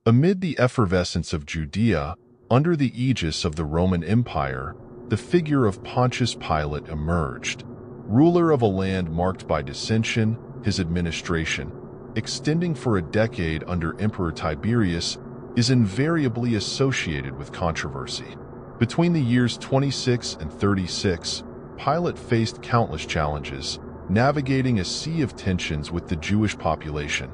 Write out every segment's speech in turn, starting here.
Amid the effervescence of Judea, under the aegis of the Roman Empire, the figure of Pontius Pilate emerged. Ruler of a land marked by dissension, his administration, extending for a decade under Emperor Tiberius, is invariably associated with controversy. Between the years 26 and 36, Pilate faced countless challenges, navigating a sea of tensions with the Jewish population.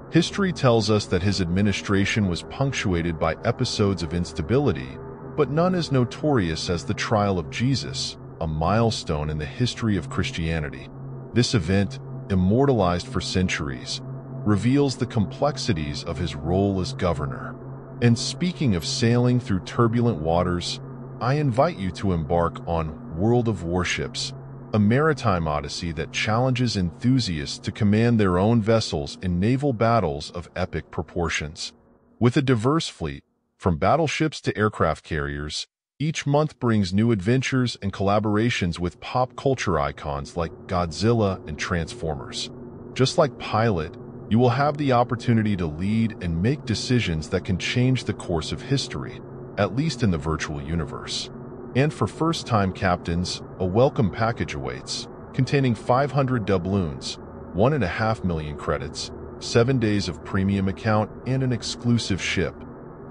History tells us that his administration was punctuated by episodes of instability, but none as notorious as the trial of Jesus, a milestone in the history of Christianity. This event, immortalized for centuries, reveals the complexities of his role as governor. And speaking of sailing through turbulent waters, I invite you to embark on World of Warships, a maritime odyssey that challenges enthusiasts to command their own vessels in naval battles of epic proportions. With a diverse fleet, from battleships to aircraft carriers, each month brings new adventures and collaborations with pop culture icons like Godzilla and Transformers. Just like Pilate, you will have the opportunity to lead and make decisions that can change the course of history, at least in the virtual universe. And for first-time captains, a welcome package awaits, containing 500 doubloons, 1.5 million credits, 7 days of premium account, and an exclusive ship.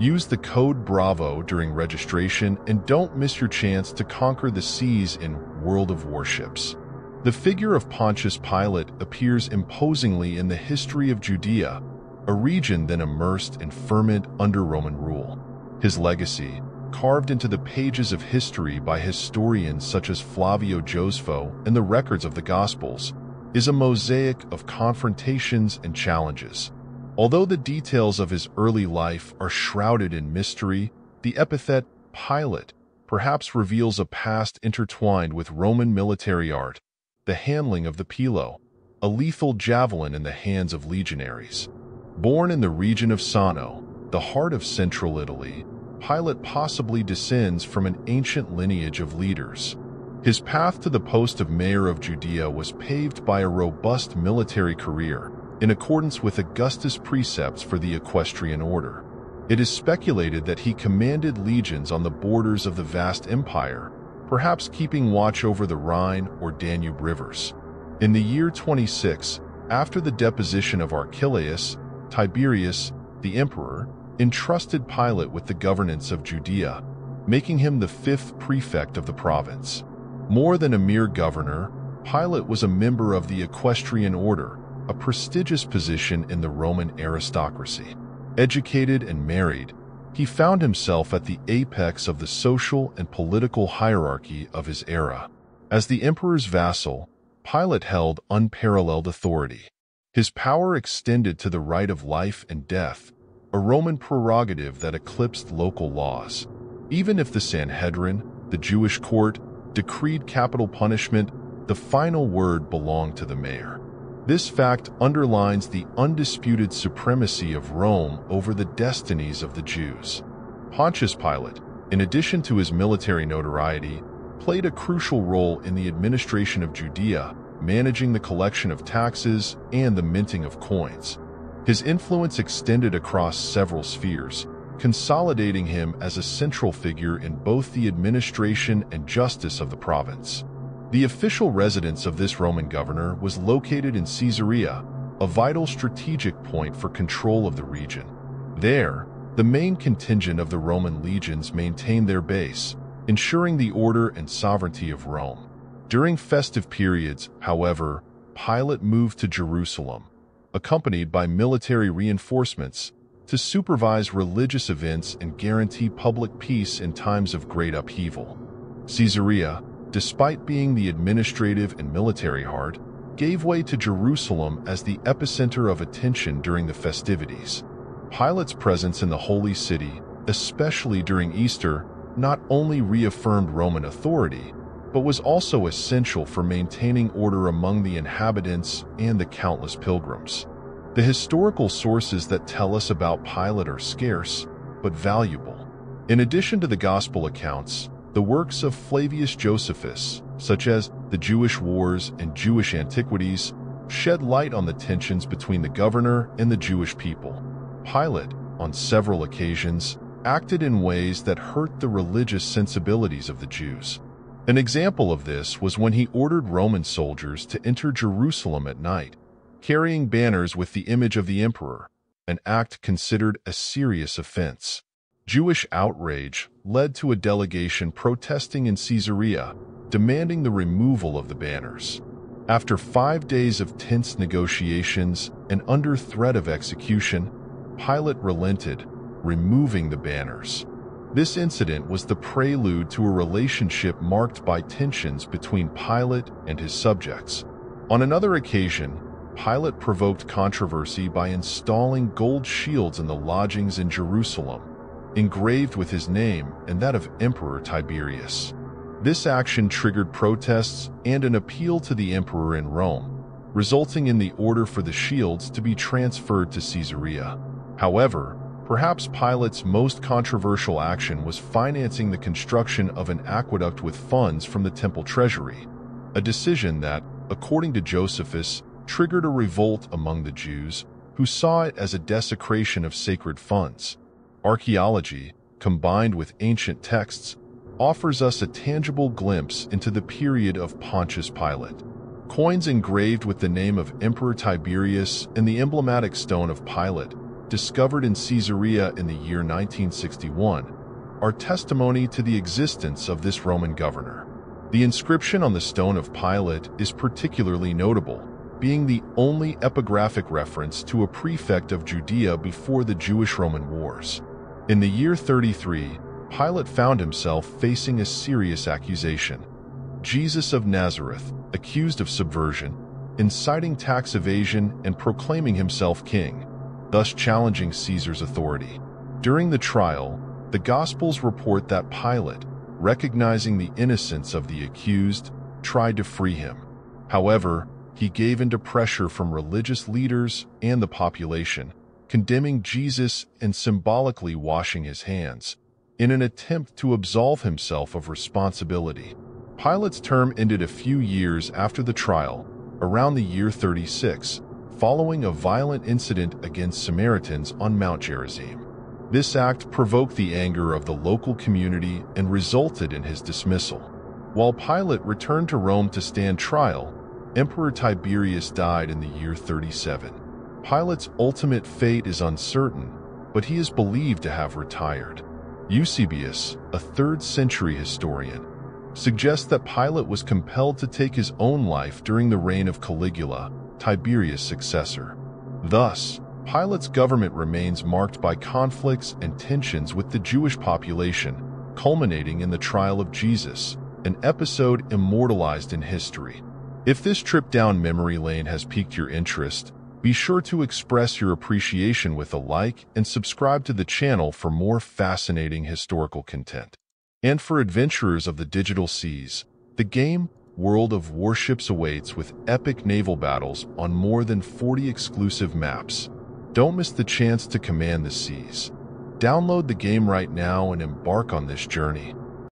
Use the code BRAVO during registration and don't miss your chance to conquer the seas in World of Warships. The figure of Pontius Pilate appears imposingly in the history of Judea, a region then immersed in ferment under Roman rule. His legacy, carved into the pages of history by historians such as Flavio Josepho and the records of the Gospels, is a mosaic of confrontations and challenges. Although the details of his early life are shrouded in mystery, the epithet Pilate perhaps reveals a past intertwined with Roman military art, the handling of the pilo, a lethal javelin in the hands of legionaries. Born in the region of Sano, the heart of central Italy, Pilate possibly descends from an ancient lineage of leaders. His path to the post of mayor of Judea was paved by a robust military career, in accordance with Augustus' precepts for the equestrian order. It is speculated that he commanded legions on the borders of the vast empire, perhaps keeping watch over the Rhine or Danube rivers. In the year 26, after the deposition of Archelaus, Tiberius, the emperor, entrusted Pilate with the governance of Judea, making him the 5th prefect of the province. More than a mere governor, Pilate was a member of the equestrian order, a prestigious position in the Roman aristocracy. Educated and married, he found himself at the apex of the social and political hierarchy of his era. As the emperor's vassal, Pilate held unparalleled authority. His power extended to the right of life and death, a Roman prerogative that eclipsed local laws. Even if the Sanhedrin, the Jewish court, decreed capital punishment, the final word belonged to the mayor. This fact underlines the undisputed supremacy of Rome over the destinies of the Jews. Pontius Pilate, in addition to his military notoriety, played a crucial role in the administration of Judea, managing the collection of taxes and the minting of coins. His influence extended across several spheres, consolidating him as a central figure in both the administration and justice of the province. The official residence of this Roman governor was located in Caesarea, a vital strategic point for control of the region. There, the main contingent of the Roman legions maintained their base, ensuring the order and sovereignty of Rome. During festive periods, however, Pilate moved to Jerusalem, accompanied by military reinforcements, to supervise religious events and guarantee public peace in times of great upheaval. Caesarea, despite being the administrative and military heart, gave way to Jerusalem as the epicenter of attention during the festivities. Pilate's presence in the Holy City, especially during Easter, not only reaffirmed Roman authority, but was also essential for maintaining order among the inhabitants and the countless pilgrims. The historical sources that tell us about Pilate are scarce, but valuable. In addition to the Gospel accounts, the works of Flavius Josephus, such as the Jewish Wars and Jewish Antiquities, shed light on the tensions between the governor and the Jewish people. Pilate, on several occasions, acted in ways that hurt the religious sensibilities of the Jews. An example of this was when he ordered Roman soldiers to enter Jerusalem at night, carrying banners with the image of the emperor, an act considered a serious offense. Jewish outrage led to a delegation protesting in Caesarea, demanding the removal of the banners. After 5 days of tense negotiations and under threat of execution, Pilate relented, removing the banners. This incident was the prelude to a relationship marked by tensions between Pilate and his subjects. On another occasion, Pilate provoked controversy by installing gold shields in the lodgings in Jerusalem, engraved with his name and that of Emperor Tiberius. This action triggered protests and an appeal to the emperor in Rome, resulting in the order for the shields to be transferred to Caesarea. However, perhaps Pilate's most controversial action was financing the construction of an aqueduct with funds from the temple treasury, a decision that, according to Josephus, triggered a revolt among the Jews, who saw it as a desecration of sacred funds. Archaeology, combined with ancient texts, offers us a tangible glimpse into the period of Pontius Pilate. Coins engraved with the name of Emperor Tiberius and the emblematic stone of Pilate, discovered in Caesarea in the year 1961, are testimony to the existence of this Roman governor. The inscription on the stone of Pilate is particularly notable, being the only epigraphic reference to a prefect of Judea before the Jewish-Roman Wars. In the year 33, Pilate found himself facing a serious accusation. Jesus of Nazareth, accused of subversion, inciting tax evasion, and proclaiming himself king, thus challenging Caesar's authority. During the trial, the Gospels report that Pilate, recognizing the innocence of the accused, tried to free him. However, he gave in to pressure from religious leaders and the population, condemning Jesus and symbolically washing his hands, in an attempt to absolve himself of responsibility. Pilate's term ended a few years after the trial, around the year 36, following a violent incident against Samaritans on Mount Gerizim. This act provoked the anger of the local community and resulted in his dismissal. While Pilate returned to Rome to stand trial, Emperor Tiberius died in the year 37. Pilate's ultimate fate is uncertain, but he is believed to have retired. Eusebius, a 3rd-century historian, suggests that Pilate was compelled to take his own life during the reign of Caligula, Tiberius' successor. Thus, Pilate's government remains marked by conflicts and tensions with the Jewish population, culminating in the trial of Jesus, an episode immortalized in history. If this trip down memory lane has piqued your interest, be sure to express your appreciation with a like and subscribe to the channel for more fascinating historical content. And for adventurers of the digital seas, the game World of Warships awaits with epic naval battles on more than 40 exclusive maps. Don't miss the chance to command the seas. Download the game right now and embark on this journey.